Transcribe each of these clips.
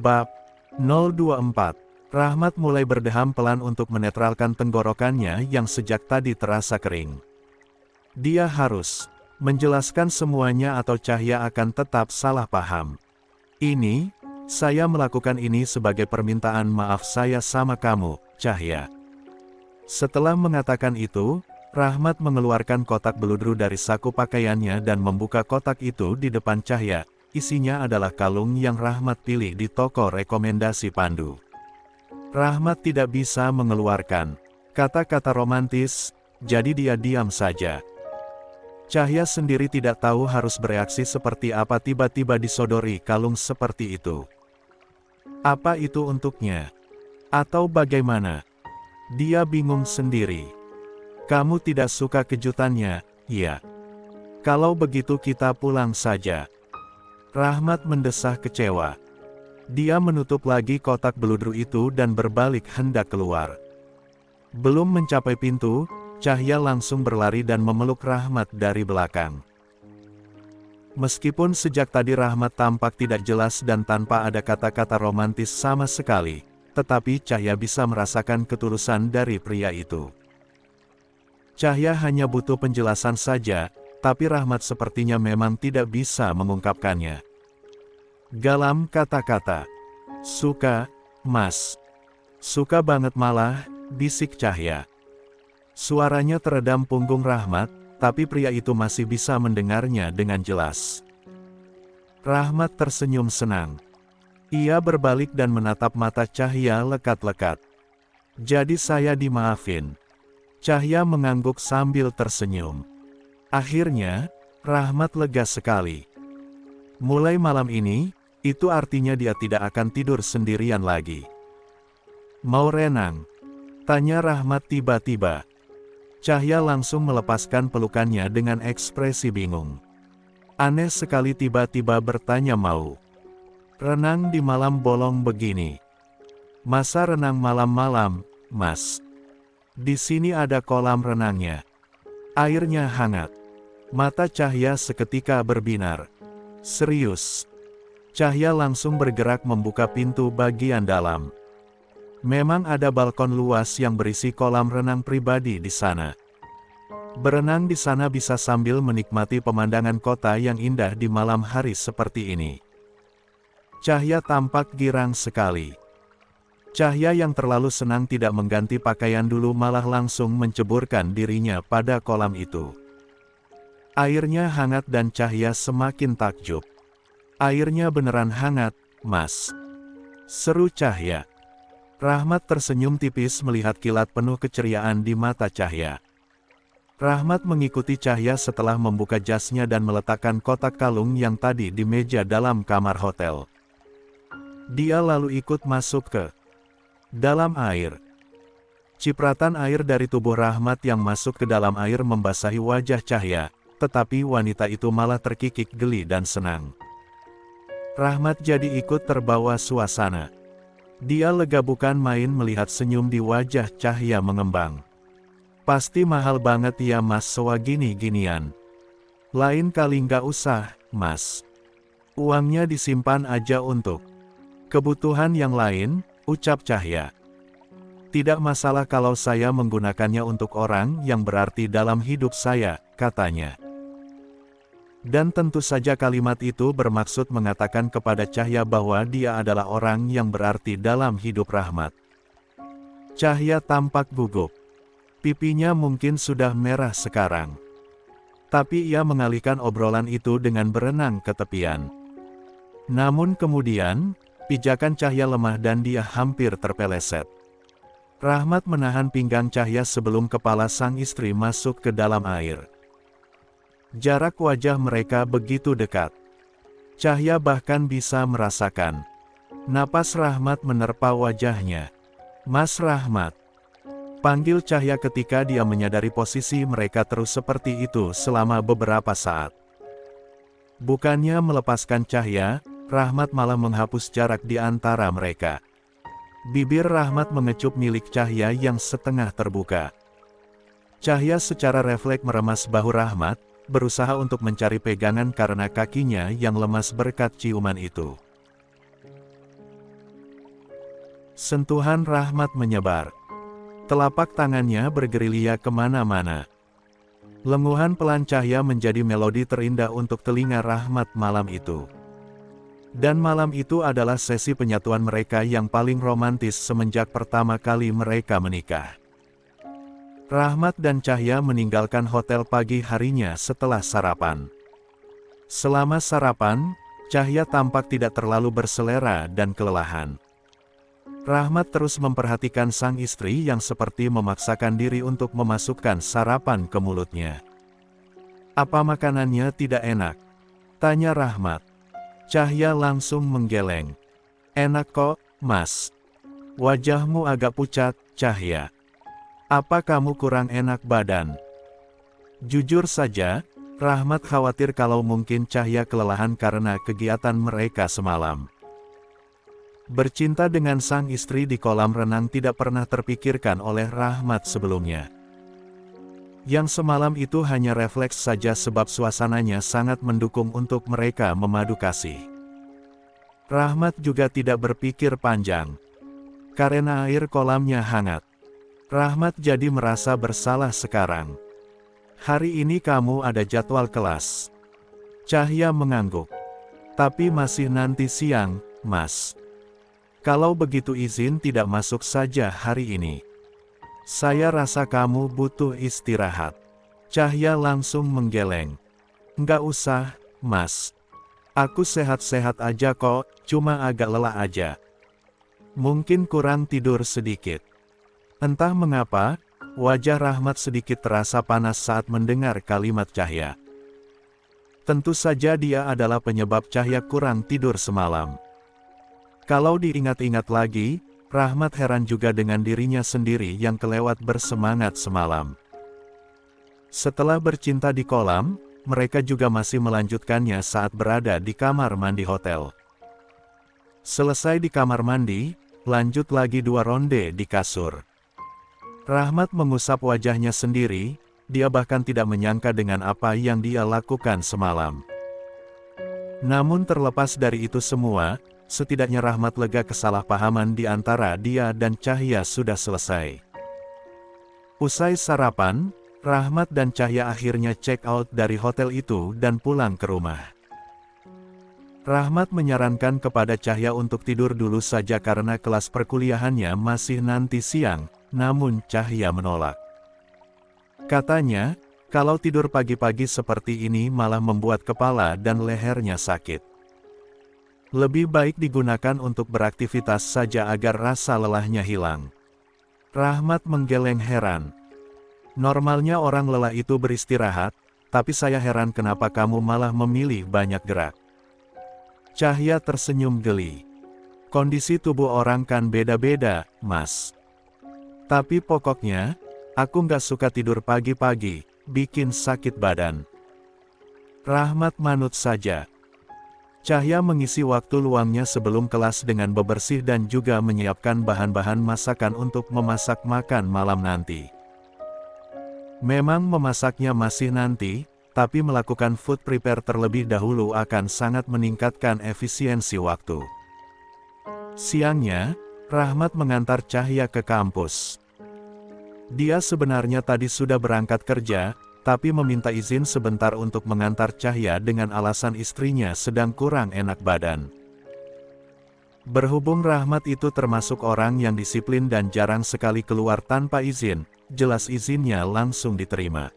Bab 024. Rahmat mulai berdeham pelan untuk menetralkan tenggorokannya yang sejak tadi terasa kering. Dia harus menjelaskan semuanya atau Cahya akan tetap salah paham. Saya melakukan ini sebagai permintaan maaf saya sama kamu, Cahya. Setelah mengatakan itu, Rahmat mengeluarkan kotak beludru dari saku pakaiannya dan membuka kotak itu di depan Cahya. Isinya adalah kalung yang Rahmat pilih di toko rekomendasi Pandu. Rahmat tidak bisa mengeluarkan kata-kata romantis, jadi dia diam saja. Cahya sendiri tidak tahu harus bereaksi seperti apa tiba-tiba disodori kalung seperti itu. Apa itu untuknya? Atau bagaimana? Dia bingung sendiri. Kamu tidak suka kejutannya, ya? Kalau begitu kita pulang saja. Rahmat mendesah kecewa. Dia menutup lagi kotak beludru itu dan berbalik hendak keluar. Belum mencapai pintu, Cahya langsung berlari dan memeluk Rahmat dari belakang. Meskipun sejak tadi Rahmat tampak tidak jelas dan tanpa ada kata-kata romantis sama sekali, tetapi Cahya bisa merasakan ketulusan dari pria itu. Cahya hanya butuh penjelasan saja, tapi Rahmat sepertinya memang tidak bisa mengungkapkannya. Galam kata-kata. Suka, Mas. Suka banget malah, bisik Cahya. Suaranya teredam punggung Rahmat, tapi pria itu masih bisa mendengarnya dengan jelas. Rahmat tersenyum senang. Ia berbalik dan menatap mata Cahya lekat-lekat. Jadi saya dimaafin. Cahya mengangguk sambil tersenyum. Akhirnya, Rahmat lega sekali. Mulai malam ini, itu artinya dia tidak akan tidur sendirian lagi. Mau renang? Tanya Rahmat tiba-tiba. Cahya langsung melepaskan pelukannya dengan ekspresi bingung. Aneh sekali tiba-tiba bertanya mau. Renang di malam bolong begini. Masa renang malam-malam, Mas? Di sini ada kolam renangnya. Airnya hangat. Mata Cahya seketika berbinar. Serius. Cahya langsung bergerak membuka pintu bagian dalam. Memang ada balkon luas yang berisi kolam renang pribadi di sana. Berenang di sana bisa sambil menikmati pemandangan kota yang indah di malam hari seperti ini. Cahya tampak girang sekali. Cahya yang terlalu senang tidak mengganti pakaian dulu malah langsung menceburkan dirinya pada kolam itu. Airnya hangat dan Cahya semakin takjub. Airnya beneran hangat, Mas. Seru Cahya. Rahmat tersenyum tipis melihat kilat penuh keceriaan di mata Cahya. Rahmat mengikuti Cahya setelah membuka jasnya dan meletakkan kotak kalung yang tadi di meja dalam kamar hotel. Dia lalu ikut masuk ke dalam air. Cipratan air dari tubuh Rahmat yang masuk ke dalam air membasahi wajah Cahya, tetapi wanita itu malah terkikik geli dan senang. Rahmat jadi ikut terbawa suasana. Dia lega bukan main melihat senyum di wajah Cahya mengembang. Pasti mahal banget ya Mas sewa gini-ginian. Lain kali nggak usah, Mas. Uangnya disimpan aja untuk kebutuhan yang lain, ucap Cahya. Tidak masalah kalau saya menggunakannya untuk orang yang berarti dalam hidup saya, katanya. Dan tentu saja kalimat itu bermaksud mengatakan kepada Cahya bahwa dia adalah orang yang berarti dalam hidup Rahmat. Cahya tampak gugup. Pipinya mungkin sudah merah sekarang. Tapi ia mengalihkan obrolan itu dengan berenang ke tepian. Namun kemudian, pijakan Cahya lemah dan dia hampir terpeleset. Rahmat menahan pinggang Cahya sebelum kepala sang istri masuk ke dalam air. Jarak wajah mereka begitu dekat. Cahya bahkan bisa merasakan napas Rahmat menerpa wajahnya. Mas Rahmat. Panggil Cahya ketika dia menyadari posisi mereka terus seperti itu selama beberapa saat. Bukannya melepaskan Cahya, Rahmat malah menghapus jarak di antara mereka. Bibir Rahmat mengecup milik Cahya yang setengah terbuka. Cahya secara refleks meremas bahu Rahmat, berusaha untuk mencari pegangan karena kakinya yang lemas berkat ciuman itu. Sentuhan Rahmat menyebar. Telapak tangannya bergerilya kemana-mana. Lenguhan pelan Cahya menjadi melodi terindah untuk telinga Rahmat malam itu. Dan malam itu adalah sesi penyatuan mereka yang paling romantis semenjak pertama kali mereka menikah. Rahmat dan Cahya meninggalkan hotel pagi harinya setelah sarapan. Selama sarapan, Cahya tampak tidak terlalu berselera dan kelelahan. Rahmat terus memperhatikan sang istri yang seperti memaksakan diri untuk memasukkan sarapan ke mulutnya. "Apa makanannya tidak enak?" tanya Rahmat. Cahya langsung menggeleng. "Enak kok, Mas." "Wajahmu agak pucat, Cahya. Apa kamu kurang enak badan?" Jujur saja, Rahmat khawatir kalau mungkin Cahya kelelahan karena kegiatan mereka semalam. Bercinta dengan sang istri di kolam renang tidak pernah terpikirkan oleh Rahmat sebelumnya. Yang semalam itu hanya refleks saja sebab suasananya sangat mendukung untuk mereka memadu kasih. Rahmat juga tidak berpikir panjang. Karena air kolamnya hangat, Rahmat jadi merasa bersalah sekarang. "Hari ini kamu ada jadwal kelas?" Cahya mengangguk. "Tapi masih nanti siang, Mas. Kalau begitu izin tidak masuk saja hari ini. Saya rasa kamu butuh istirahat." Cahya langsung menggeleng. "Nggak usah, Mas. Aku sehat-sehat aja kok, cuma agak lelah aja. Mungkin kurang tidur sedikit." Entah mengapa, wajah Rahmat sedikit terasa panas saat mendengar kalimat Cahya. Tentu saja dia adalah penyebab Cahya kurang tidur semalam. Kalau diingat-ingat lagi, Rahmat heran juga dengan dirinya sendiri yang kelewat bersemangat semalam. Setelah bercinta di kolam, mereka juga masih melanjutkannya saat berada di kamar mandi hotel. Selesai di kamar mandi, lanjut lagi 2 ronde di kasur. Rahmat mengusap wajahnya sendiri, dia bahkan tidak menyangka dengan apa yang dia lakukan semalam. Namun terlepas dari itu semua, setidaknya Rahmat lega kesalahpahaman di antara dia dan Cahya sudah selesai. Usai sarapan, Rahmat dan Cahya akhirnya check out dari hotel itu dan pulang ke rumah. Rahmat menyarankan kepada Cahya untuk tidur dulu saja karena kelas perkuliahannya masih nanti siang, namun Cahya menolak. Katanya, kalau tidur pagi-pagi seperti ini malah membuat kepala dan lehernya sakit. Lebih baik digunakan untuk beraktivitas saja agar rasa lelahnya hilang. Rahmat menggeleng heran. "Normalnya orang lelah itu beristirahat, tapi saya heran kenapa kamu malah memilih banyak gerak." Cahya tersenyum geli. "Kondisi tubuh orang kan beda-beda, Mas. Tapi pokoknya, aku nggak suka tidur pagi-pagi, bikin sakit badan." Rahmat manut saja. Cahya mengisi waktu luangnya sebelum kelas dengan bebersih dan juga menyiapkan bahan-bahan masakan untuk memasak makan malam nanti. Memang memasaknya masih nanti, tapi melakukan food prepare terlebih dahulu akan sangat meningkatkan efisiensi waktu. Siangnya, Rahmat mengantar Cahya ke kampus. Dia sebenarnya tadi sudah berangkat kerja, tapi meminta izin sebentar untuk mengantar Cahya dengan alasan istrinya sedang kurang enak badan. Berhubung Rahmat itu termasuk orang yang disiplin dan jarang sekali keluar tanpa izin, jelas izinnya langsung diterima.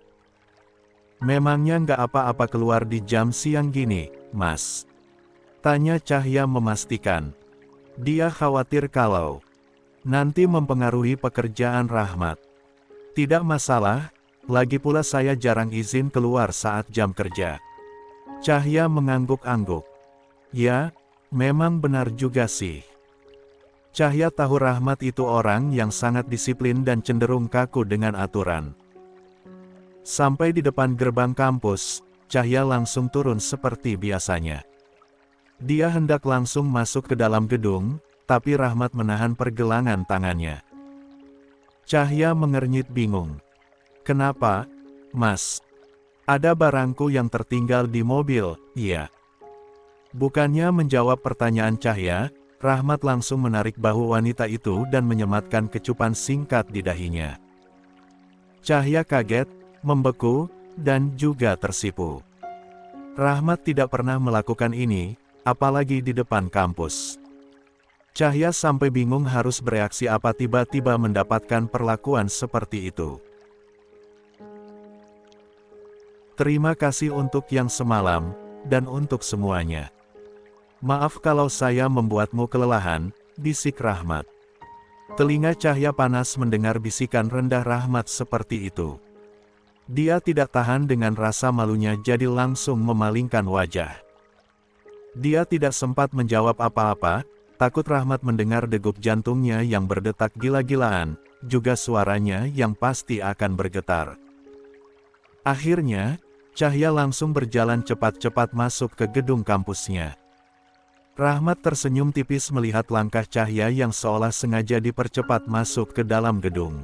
"Memangnya nggak apa-apa keluar di jam siang gini, Mas?" tanya Cahya memastikan. Dia khawatir kalau nanti mempengaruhi pekerjaan Rahmat. "Tidak masalah. Lagi pula saya jarang izin keluar saat jam kerja." Cahya mengangguk-angguk. "Ya, memang benar juga sih." Cahya tahu Rahmat itu orang yang sangat disiplin dan cenderung kaku dengan aturan. Sampai di depan gerbang kampus, Cahya langsung turun seperti biasanya. Dia hendak langsung masuk ke dalam gedung, tapi Rahmat menahan pergelangan tangannya. Cahya mengernyit bingung. "Kenapa, Mas? Ada barangku yang tertinggal di mobil." "Iya." Bukannya menjawab pertanyaan Cahya, Rahmat langsung menarik bahu wanita itu dan menyematkan kecupan singkat di dahinya. Cahya kaget, membeku, dan juga tersipu. Rahmat tidak pernah melakukan ini, apalagi di depan kampus. Cahya sampai bingung harus bereaksi apa tiba-tiba mendapatkan perlakuan seperti itu. Terima kasih untuk yang semalam, dan untuk semuanya. Maaf kalau saya membuatmu kelelahan, bisik Rahmat. Telinga Cahya panas mendengar bisikan rendah Rahmat seperti itu. Dia tidak tahan dengan rasa malunya jadi langsung memalingkan wajah. Dia tidak sempat menjawab apa-apa, takut Rahmat mendengar degup jantungnya yang berdetak gila-gilaan, juga suaranya yang pasti akan bergetar. Akhirnya, Cahya langsung berjalan cepat-cepat masuk ke gedung kampusnya. Rahmat tersenyum tipis melihat langkah Cahya yang seolah sengaja dipercepat masuk ke dalam gedung.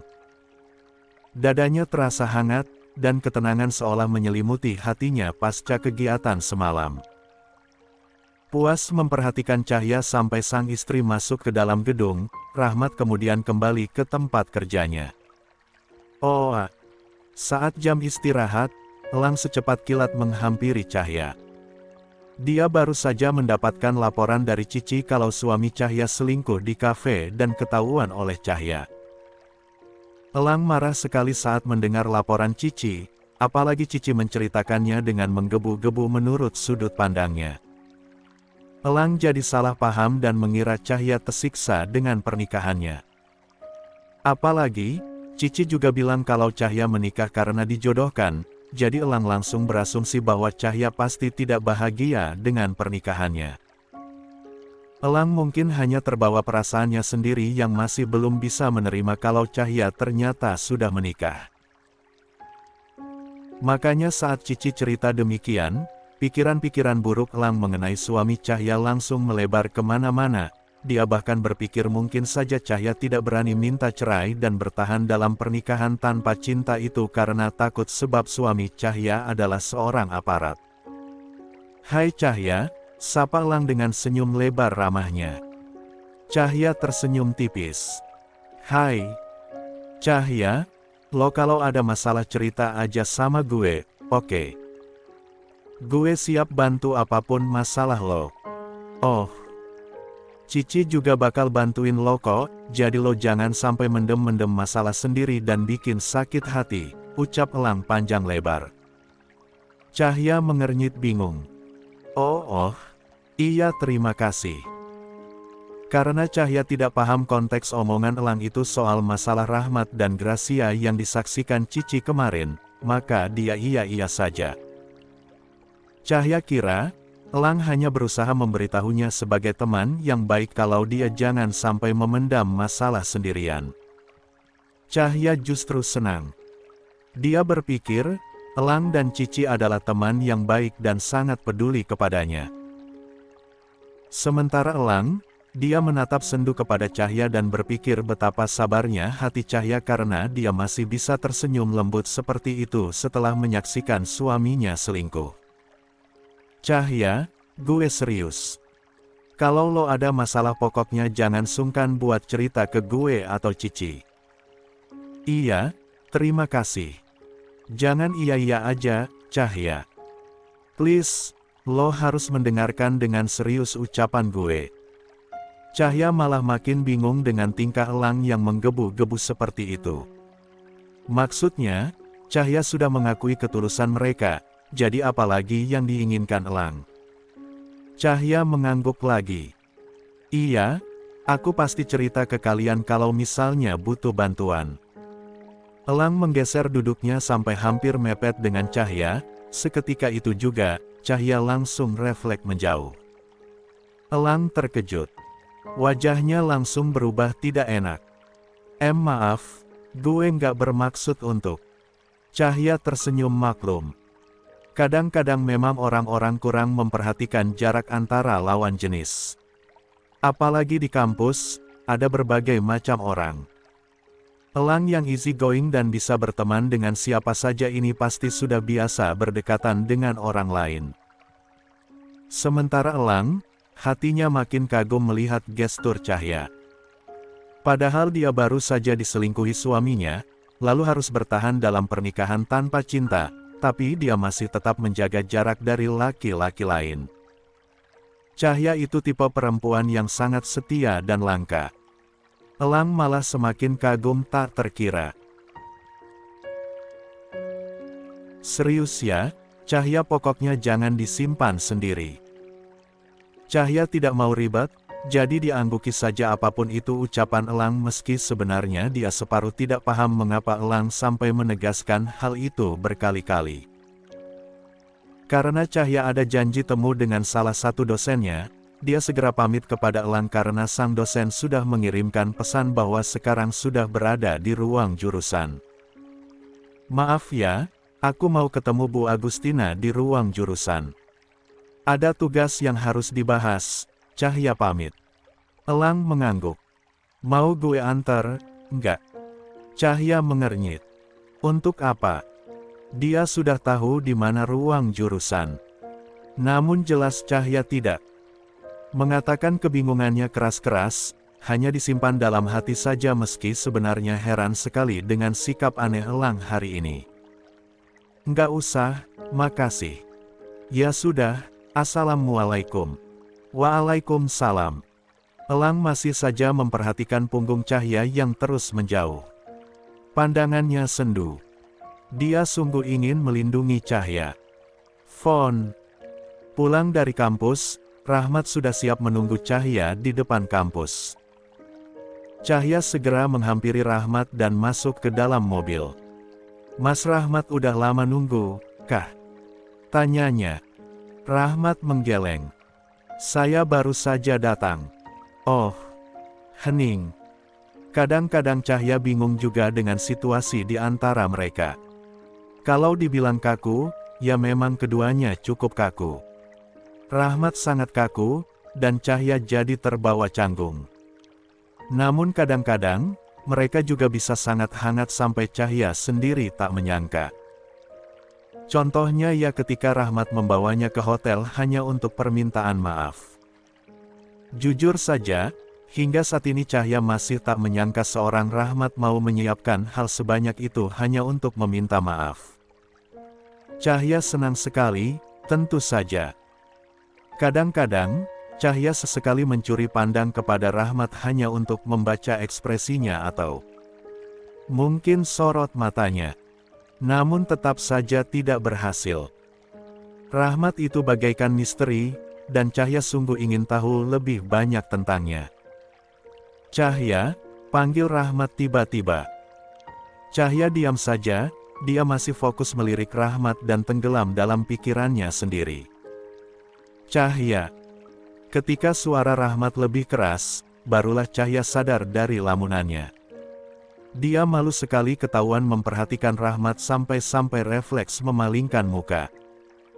Dadanya terasa hangat, dan ketenangan seolah menyelimuti hatinya pasca kegiatan semalam. Puas memperhatikan Cahya sampai sang istri masuk ke dalam gedung, Rahmat kemudian kembali ke tempat kerjanya. Saat jam istirahat, Elang secepat kilat menghampiri Cahya. Dia baru saja mendapatkan laporan dari Cici kalau suami Cahya selingkuh di kafe dan ketahuan oleh Cahya. Elang marah sekali saat mendengar laporan Cici, apalagi Cici menceritakannya dengan menggebu-gebu menurut sudut pandangnya. Elang jadi salah paham dan mengira Cahya tersiksa dengan pernikahannya. Apalagi, Cici juga bilang kalau Cahya menikah karena dijodohkan, jadi Elang langsung berasumsi bahwa Cahya pasti tidak bahagia dengan pernikahannya. Elang mungkin hanya terbawa perasaannya sendiri yang masih belum bisa menerima kalau Cahya ternyata sudah menikah. Makanya saat Cici cerita demikian, pikiran-pikiran buruk Elang mengenai suami Cahya langsung melebar kemana-mana. Dia bahkan berpikir mungkin saja Cahya tidak berani minta cerai dan bertahan dalam pernikahan tanpa cinta itu karena takut sebab suami Cahya adalah seorang aparat. "Hai Cahya," sapa Elang dengan senyum lebar ramahnya. Cahya tersenyum tipis. "Hai, Cahya, lo kalau ada masalah cerita aja sama gue, oke? Gue siap bantu apapun masalah lo. Oh, Cici juga bakal bantuin lo kok, jadi lo jangan sampai mendem-mendem masalah sendiri dan bikin sakit hati," ucap Elang panjang lebar. Cahya mengernyit bingung. Iya terima kasih. Karena Cahya tidak paham konteks omongan Elang itu soal masalah Rahmat dan Gracia yang disaksikan Cici kemarin, maka dia iya-iya saja. Cahya kira, Elang hanya berusaha memberitahunya sebagai teman yang baik kalau dia jangan sampai memendam masalah sendirian. Cahya justru senang. Dia berpikir, Elang dan Cici adalah teman yang baik dan sangat peduli kepadanya. Sementara Elang, dia menatap sendu kepada Cahya dan berpikir betapa sabarnya hati Cahya karena dia masih bisa tersenyum lembut seperti itu setelah menyaksikan suaminya selingkuh. "Cahya, gue serius. Kalau lo ada masalah pokoknya jangan sungkan buat cerita ke gue atau Cici." "Iya, terima kasih. Jangan iya-iya aja, Cahya. Please, lo harus mendengarkan dengan serius ucapan gue." Cahya malah makin bingung dengan tingkah Elang yang menggebu-gebu seperti itu. Maksudnya, Cahya sudah mengakui ketulusan mereka, jadi apalagi yang diinginkan Elang? Cahya mengangguk lagi. "Iya, aku pasti cerita ke kalian kalau misalnya butuh bantuan." Elang menggeser duduknya sampai hampir mepet dengan Cahya, seketika itu juga, Cahya langsung refleks menjauh. Elang terkejut. Wajahnya langsung berubah tidak enak. Maaf, gue nggak bermaksud untuk." Cahya tersenyum maklum. Kadang-kadang memang orang-orang kurang memperhatikan jarak antara lawan jenis. Apalagi di kampus, ada berbagai macam orang. Elang yang easy going dan bisa berteman dengan siapa saja ini pasti sudah biasa berdekatan dengan orang lain. Sementara Elang, Hatinya makin kagum melihat gestur Cahya. Padahal dia baru saja diselingkuhi suaminya, lalu harus bertahan dalam pernikahan tanpa cinta, tapi dia masih tetap menjaga jarak dari laki-laki lain. Cahya itu tipe perempuan yang sangat setia dan langka. Elang malah semakin kagum tak terkira. Serius ya, Cahya pokoknya jangan disimpan sendiri. Cahya tidak mau ribet, jadi diangguki saja apapun itu ucapan Elang meski sebenarnya dia separuh tidak paham mengapa Elang sampai menegaskan hal itu berkali-kali. Karena Cahya ada janji temu dengan salah satu dosennya, dia segera pamit kepada Elang karena sang dosen sudah mengirimkan pesan bahwa sekarang sudah berada di ruang jurusan. Maaf ya, aku mau ketemu Bu Agustina di ruang jurusan. Ada tugas yang harus dibahas. Cahya pamit. Elang mengangguk. Mau gue antar? Enggak. Cahya mengernyit. Untuk apa? Dia sudah tahu di mana ruang jurusan. Namun jelas Cahya tidak. Mengatakan kebingungannya keras-keras, hanya disimpan dalam hati saja meski sebenarnya heran sekali dengan sikap aneh Elang hari ini. Enggak usah, makasih. Ya sudah, Assalamualaikum. Waalaikumsalam. Elang masih saja memperhatikan punggung Cahya yang terus menjauh. Pandangannya sendu. Dia sungguh ingin melindungi Cahya. Phone. Pulang dari kampus, Rahmat sudah siap menunggu Cahya di depan kampus. Cahya segera menghampiri Rahmat dan masuk ke dalam mobil. Mas Rahmat udah lama nunggu, kah? Tanyanya. Rahmat menggeleng. Saya baru saja datang. Oh, hening. Kadang-kadang Cahya bingung juga dengan situasi di antara mereka. Kalau dibilang kaku, ya memang keduanya cukup kaku. Rahmat sangat kaku, dan Cahya jadi terbawa canggung. Namun kadang-kadang, mereka juga bisa sangat hangat sampai Cahya sendiri tak menyangka. Contohnya ya ketika Rahmat membawanya ke hotel hanya untuk permintaan maaf. Jujur saja, hingga saat ini Cahya masih tak menyangka seorang Rahmat mau menyiapkan hal sebanyak itu hanya untuk meminta maaf. Cahya senang sekali, tentu saja. Kadang-kadang, Cahya sesekali mencuri pandang kepada Rahmat hanya untuk membaca ekspresinya atau mungkin sorot matanya. Namun tetap saja tidak berhasil. Rahmat itu bagaikan misteri, dan Cahya sungguh ingin tahu lebih banyak tentangnya. Cahya, panggil Rahmat tiba-tiba. Cahya diam saja, dia masih fokus melirik Rahmat dan tenggelam dalam pikirannya sendiri. Cahya. Ketika suara Rahmat lebih keras, barulah Cahya sadar dari lamunannya. Dia malu sekali ketahuan memperhatikan Rahmat sampai-sampai refleks memalingkan muka.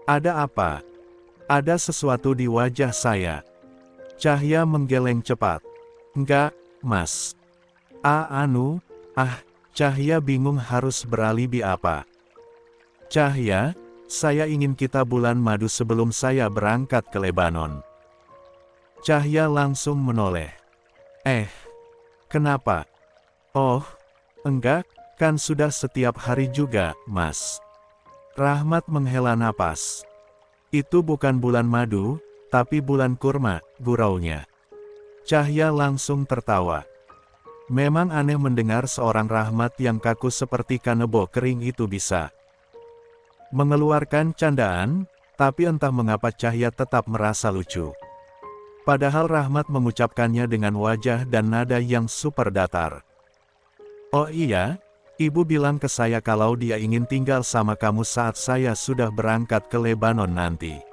Ada apa? Ada sesuatu di wajah saya. Cahya menggeleng cepat. Enggak, Mas. Cahya bingung harus beralibi apa. Cahya, saya ingin kita bulan madu sebelum saya berangkat ke Lebanon. Cahya langsung menoleh. Kenapa? Oh, enggak, kan sudah setiap hari juga, Mas. Rahmat menghela napas. Itu bukan bulan madu, tapi bulan kurma, guraunya. Cahya langsung tertawa. Memang aneh mendengar seorang Rahmat yang kaku seperti kanebo kering itu bisa mengeluarkan candaan, tapi entah mengapa Cahya tetap merasa lucu. Padahal Rahmat mengucapkannya dengan wajah dan nada yang super datar. Oh iya, ibu bilang ke saya kalau dia ingin tinggal sama kamu saat saya sudah berangkat ke Lebanon nanti.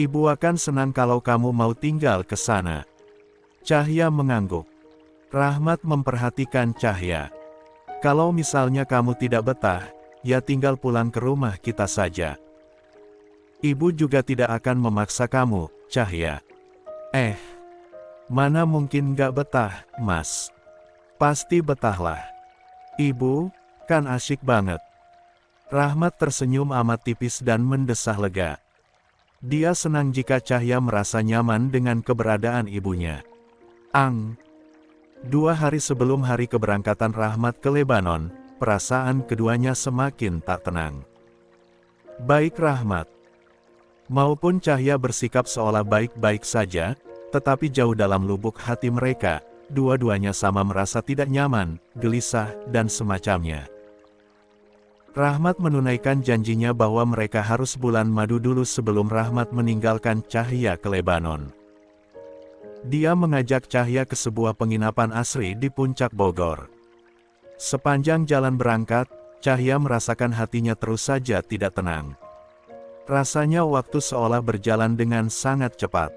Ibu akan senang kalau kamu mau tinggal ke sana. Cahya mengangguk. Rahmat memperhatikan Cahya. Kalau misalnya kamu tidak betah, ya tinggal pulang ke rumah kita saja. Ibu juga tidak akan memaksa kamu, Cahya. Mana mungkin gak betah, Mas. Pasti betahlah. Ibu, kan asyik banget. Rahmat tersenyum amat tipis dan mendesah lega. Dia senang jika Cahya merasa nyaman dengan keberadaan ibunya. 2 hari sebelum hari keberangkatan Rahmat ke Lebanon, perasaan keduanya semakin tak tenang. Baik Rahmat maupun Cahya bersikap seolah baik-baik saja, tetapi jauh dalam lubuk hati mereka, dua-duanya sama merasa tidak nyaman, gelisah, dan semacamnya. Rahmat menunaikan janjinya bahwa mereka harus bulan madu dulu sebelum Rahmat meninggalkan Cahya ke Lebanon. Dia mengajak Cahya ke sebuah penginapan asri di puncak Bogor. Sepanjang jalan berangkat, Cahya merasakan hatinya terus saja tidak tenang. Rasanya waktu seolah berjalan dengan sangat cepat.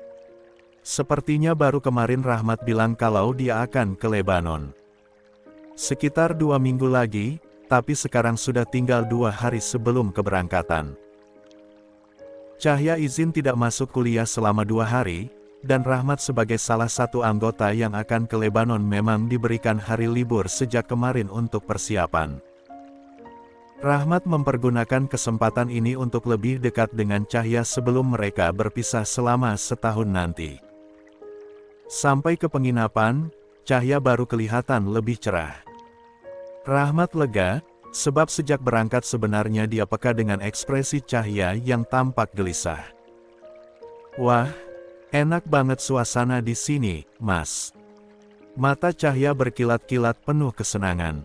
Sepertinya baru kemarin Rahmat bilang kalau dia akan ke Lebanon. Sekitar 2 minggu lagi, tapi sekarang sudah tinggal 2 hari sebelum keberangkatan. Cahya izin tidak masuk kuliah selama 2 hari, dan Rahmat sebagai salah satu anggota yang akan ke Lebanon memang diberikan hari libur sejak kemarin untuk persiapan. Rahmat mempergunakan kesempatan ini untuk lebih dekat dengan Cahya sebelum mereka berpisah selama setahun nanti. Sampai ke penginapan, Cahya baru kelihatan lebih cerah. Rahmat lega, sebab sejak berangkat sebenarnya dia peka dengan ekspresi Cahya yang tampak gelisah. "Wah, enak banget suasana di sini, Mas." Mata Cahya berkilat-kilat penuh kesenangan.